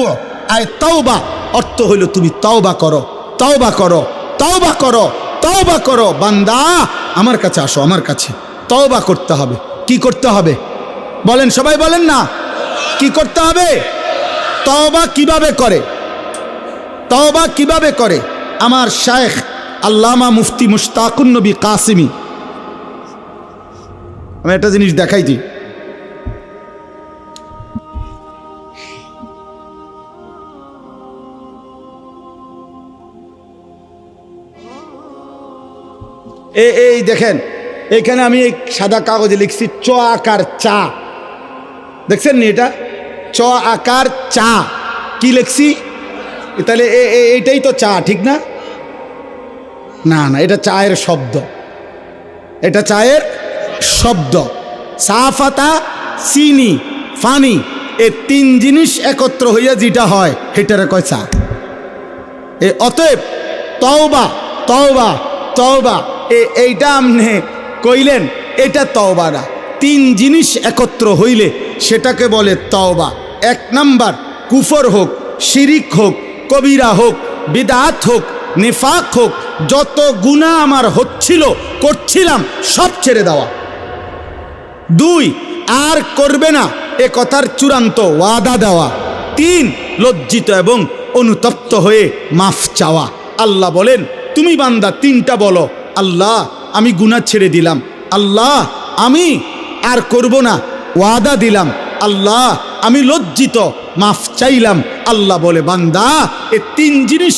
আই তওবা, অর্থ হইল তুমি তওবা করো, তওবা করো, তওবা করো, তওবা করো। বান্দা আমার কাছে আসো, আমার কাছে তওবা করতে হবে। কি করতে হবে বলেন, সবাই বলেন না, কি করতে হবে? তওবা কিভাবে করে? তওবা কিভাবে করে? আমার শায়েখ আল্লামা মুফতি মুশতাকুন নবী কাসিমি, আমি একটা জিনিস দেখাই দিই। এই দেখেন, এখানে আমি এই সাদা কাগজে লিখছি চ আকার চা, দেখছেন নি? এটা চ আকার চা। কি লিখছি? তাহলে এইটাই তো চা, ঠিক না? না না, এটা চায়ের শব্দ, এটা চায়ের শব্দ। সাফাতা, চিনি, পানি, এই 3 জিনিস একত্র হইয়া যেটা হয় সেটারে কয় চা। অতএব তওবা, তওবা, তওবা, এইটা আপনি কইলেন, এটা তওবা না। 3 জিনিস একত্র হইলে সেটাকে বলে তওবা। 1 নাম্বার, কুফর হোক, শিরিক হোক, কবিরা হোক, বিদআত হোক, নিফাক হোক, যত গুনাহ আমার হচ্ছিল, করছিলাম, সব ছেড়ে দেওয়া। 2, আর করবে না এ কথার চূড়ান্ত ওয়াদা দেওয়া। 3, লজ্জিত এবং অনুতপ্ত হয়ে মাফ চাওয়া। আল্লাহ বলেন, তুমি বান্দা 3টা বলো, আল্লাহ আমি গুনাহ ছেড়ে দিলাম, আল্লাহ আমি আর করব না, ওয়াদা দিলাম, আল্লাহ আমি লজ্জিত, মাফ চাইলাম। আল্লাহ বলে, বান্দা এই 3 জিনিস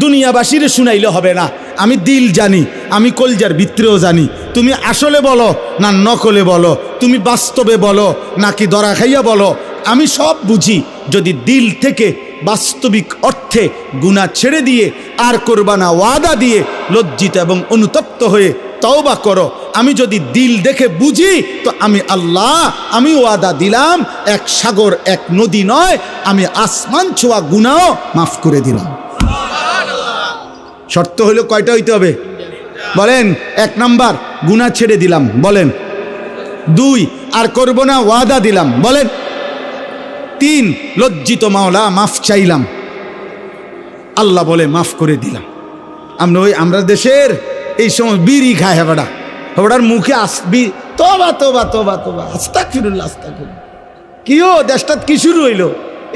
দুনিয়াবাসীরে শুনাইলে হবে না। আমি দিল জানি, আমি কলজার ভিতরেও জানি। তুমি আসলে বলো না নকলে বলো, তুমি বাস্তবে বলো নাকি দরা খাইয়া বলো, আমি সব বুঝি। যদি দিল থেকে বাস্তবিক অর্থে গুনাহ ছেড়ে দিয়ে আর করবা না ওয়াদা দিয়ে লজ্জিত এবং অনুতপ্ত হয়ে তওবা করো, আমি যদি দিল দেখে বুঝি তো আমি আল্লাহ, আমি ওয়াদা দিলাম এক সাগর এক নদী নয়, আমি আসমান ছোঁয়া গুনাহ মাফ করে দিলাম। শর্ত হলো কয়টা হইতে হবে বলেন? 1 নাম্বার গুনাহ ছেড়ে দিলাম, বলেন। 2 আর করব না ওয়াদা দিলাম, বলেন। 3 লজ্জিত মাওলা মাফ চাইলাম, আল্লাহ বলে মাফ করে দিলাম। আমরা দেশের এই সময় বিড়ি খায় হেবাডা, হেবাডার মুখে আসবি তোবা তোবা তোবা তোবা আস্তাগফিরুল্লাহ আস্তাগফিরুল্লাহ। কিও দেশটাত কি শুরু হইলো?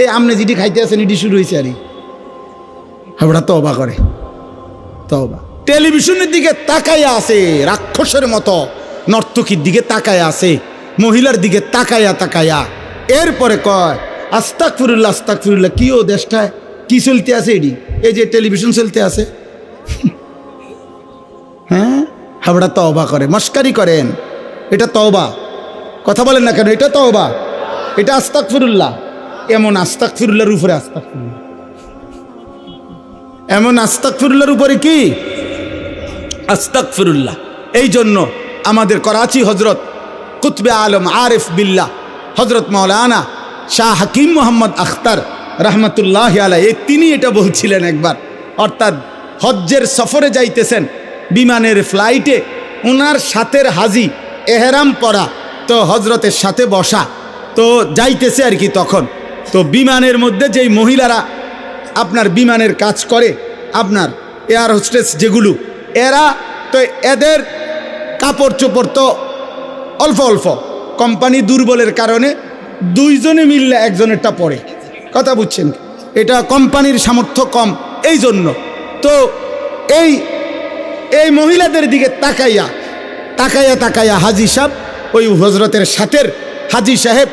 এই আমনে যেটি খাইতে আছেন এটি শুরু হয়েছে। আরে হেবাডা তওবা করে, তওবা। টেলিভিশনের দিকে তাকাইয়া আছে রাক্ষসের মতো, নর্তকীর দিকে তাকাইয়া আছে, মহিলার দিকে তাকাইয়া তাকাইয়া, এরপরে কয় আস্তাগফিরুল্লাহ আস্তাগফিরুল্লাহ। কিও দেশটায় কি চলতে আছে? এটি এই যে টেলিভিশন চলতে আছে, হ্যাঁ হাবড়া তওবা করে, মস্কারি করেন। এটা তওবা, কথা বলেন না কেন? এটা তওবা, এটা আস্তাগফিরুল্লাহ। এমন আস্তাগফিরুল্লাহর উপরে আস্তাগফিরুল্লাহ, এমন আস্তাগফিরুল্লাহর উপরে কি আস্তাগফিরুল্লাহ। এই জন্য আমাদের করাচি হজরত কুতবে আলম আরিফ বিল্লাহ হজরত মাওলানা শাহ হাকিম মোহাম্মদ আখতার রহমতুল্লাহ আলাইহি তিনি এটা বলছিলেন একবার, অর্থাৎ হজ্জের সফরে যাইতেছেন বিমানের ফ্লাইটে, ওনার সাথের হাজি এহরাম পরা, তো হজরতের সাথে বসা, তো যাইতেছে আর কি। তখন তো বিমানের মধ্যে যেই মহিলারা আপনার বিমানের কাজ করে, আপনার এয়ার হোস্টেস যেগুলো, এরা তো এদের কাপড় চোপড় তো অল্প অল্প, কোম্পানি দুর্বলের কারণে 2 জনে মিললে একজনেরটা পরে, কথা বুঝছেন? এটা কোম্পানির সামর্থ্য কম, এই জন্য। তো এই এই মহিলাদের দিকে তাকাইয়া তাকাইয়া তাকাইয়া হাজি সাহেব, ওই হজরতের সাথের হাজি সাহেব,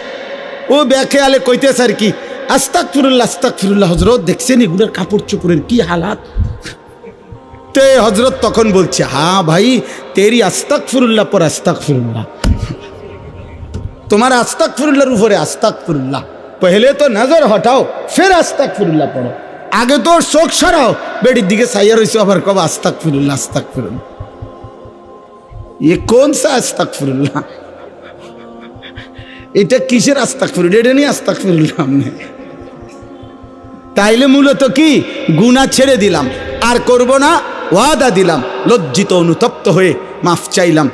ও বেখেয়ালে কইতেছে আর কি আস্তাগফিরুল্লাহ আস্তাগফিরুল্লাহ। হজরত দেখছেন এগুলোর কাপড় চোপড়ের কি হালাত? তে হজরত তখন বলছে, হ্যাঁ ভাই তেরি আস্তাগফিরুল্লাহ পর আস্তাগফিরুল্লাহ, তোমার আস্তাগফিরুল্লাহর উপরে আস্তাগফিরুল্লাহ। পহলে তো নজর হটাও ফির আস্তাগফিরুল্লাহ পড়ো, আগে তো চোখ সরাও, বেডির দিকে সাইয়া রইছো আবার কব আস্তাগফিরুল্লাহ আস্তাগফিরুল্লাহ। ये कौन सा আস্তাগফিরুল্লাহ? এটা কিসের আস্তাগফিরুল্লাহ? এটা নিয়ে আস্তাগফিরুল্লাহ আমনে। তাইলে মূলত কি গুনাহ ছেড়ে দিলাম, আর করব না ওয়াদা দিলাম, লজ্জিত অনুতপ্ত হয়ে মাফ চাইলাম।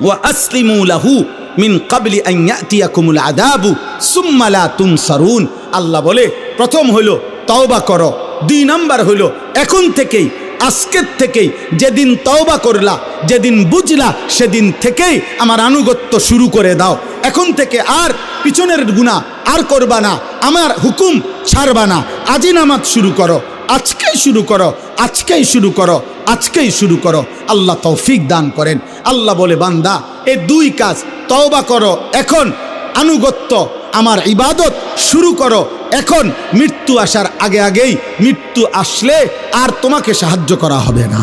ওয়া আসলিমু লাহু মিন ক্বাবলি আন ইয়াতিয়াকুমুল আযাবু সুম্মা লা তুনসারুন। আল্লাহ বলে প্রথম হইল তওবা করো, 2 নাম্বার হইল এখন থেকেই, আজকের থেকেই, যেদিন তওবা করলা, যেদিন বুঝলা, সেদিন থেকেই আমার আনুগত্য শুরু করে দাও। এখন থেকে আর পিছনের গুনাহ আর করবা না, আমার হুকুম ছাড়বা না। আজই নামাজ শুরু করো, আজকেই শুরু করো, আজকেই শুরু করো, আজকেই শুরু করো। আল্লাহ তৌফিক দান করেন। আল্লাহ বলে বান্দা এই 2 কাজ তওবা করো এখন, আনুগত্য আমার ইবাদত শুরু করো এখন। মৃত্যু আসার আগে আগেই, মৃত্যু আসলে আর তোমাকে সাহায্য করা হবে না,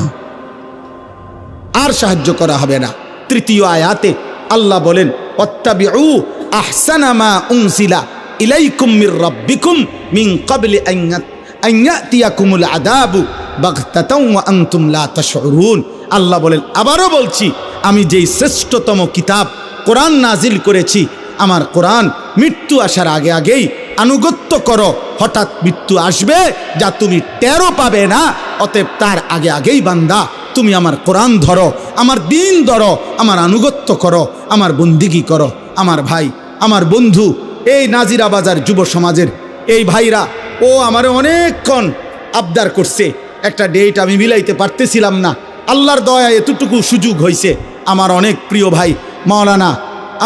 আর সাহায্য করা হবে না। 3য় আয়াতে আল্লাহ বলেন ওয়াত্তাবিউ আহসানা মা উনজিলা ইলাইকুম মির রাব্বিকুম মিন ক্বাবলি আন ইয়াতিয়াকুমুল আযাবু বাগতাতাও ওয়া আনতুম লা তাশউরুন। আল্লাহ বলেন আবারও বলছি, আমি যেই শ্রেষ্ঠতম কিতাব কোরআন নাজিল করেছি, আমার কোরআন মৃত্যু আসার আগে আগেই আনুগত্য করো। হঠাৎ মৃত্যু আসবে যা তুমি টেরও পাবে না, অতএব তার আগে আগেই বান্দা তুমি আমার কোরআন ধরো, আমার দিন ধরো, আমার আনুগত্য করো, আমার বন্দিগি করো। আমার ভাই, আমার বন্ধু, এই নাজিরা বাজার যুব সমাজের এই ভাইরা, ও আমারে অনেকক্ষণ আবদার করছে, একটা ডেট আমি মিলাইতে পারতেছিলাম না, আল্লাহর দয়ায় এতটুকু সুযোগ হয়েছে। আমার অনেক প্রিয় ভাই মাওলানা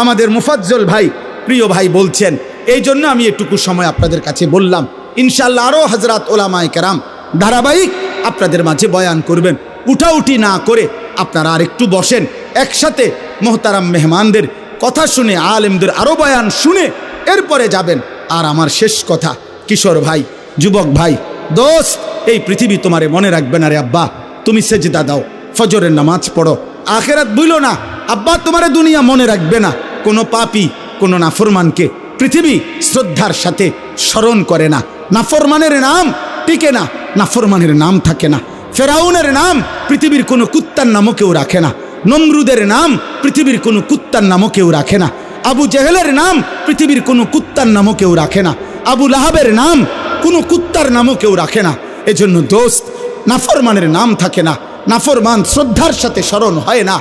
আমাদের মুফাজ্জল ভাই, প্রিয় ভাই বলছেন, এই জন্য আমি এটুকু সময় আপনাদের কাছে বললাম। ইনশাআল্লাহ আরও হযরত ওলামায়ে কেরাম ধারাবাহিক আপনাদের মাঝে বয়ান করবেন। উঠাউঠি না করে আপনারা আর একটু বসেন, একসাথে মোহতারাম মেহমানদের কথা শুনে, আলেমদের আরও বয়ান শুনে এরপরে যাবেন। আর আমার শেষ কথা, কিশোর ভাই, যুবক ভাই, দোস্ত, এই পৃথিবী তোমারে মনে রাখবে না রে আব্বা। তুমি সেজদা দাও, ফজরের নামাজ পড়ো, আখেরাত ভুলো না আব্বা, তোমারে দুনিয়া মনে রাখবে না। কোনো পাপী, কোনো নাফরমানকে পৃথিবী শ্রদ্ধার সাথে স্মরণ করে না। নাফরমানের নাম টিকে না, নাফরমানের নাম থাকে না। ফেরাউনের নাম পৃথিবীর কোনো কুত্তার নামও কেউ রাখে না। নমরুদের নাম পৃথিবীর কোনো কুত্তার নামও কেউ রাখে না, আবু জেহেলের নাম পৃথিবীর কোনো কুত্তার নামও কেউ রাখে না, আবু লাহাবের নাম কোনো কুত্তার নামও কেউ রাখে না। এজন্য দোস্ত, নাফরমানের নাম থাকে না, নাফরমান শ্রদ্ধার সাথে স্মরণ হয় না।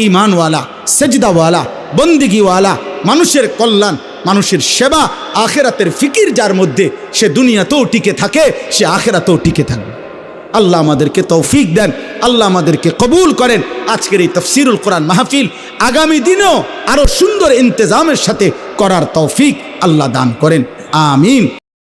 ইমানওয়ালা, সেজদাওয়ালা, বন্দিগিওয়ালা, মানুষের কল্যাণ, মানুষের সেবা, আখেরাতের ফিকির যার মধ্যে, সে দুনিয়াতেও টিকে থাকে, সে আখেরাতেও টিকে থাকবে। আল্লাহ আমাদেরকে তৌফিক দেন, আল্লাহ আমাদেরকে কবুল করেন। আজকের এই তাফসীরুল কোরআন মাহফিল আগামী দিনেও আরো সুন্দর ইন্তেজামের সাথে করার তৌফিক আল্লাহ দান করেন। আমিন।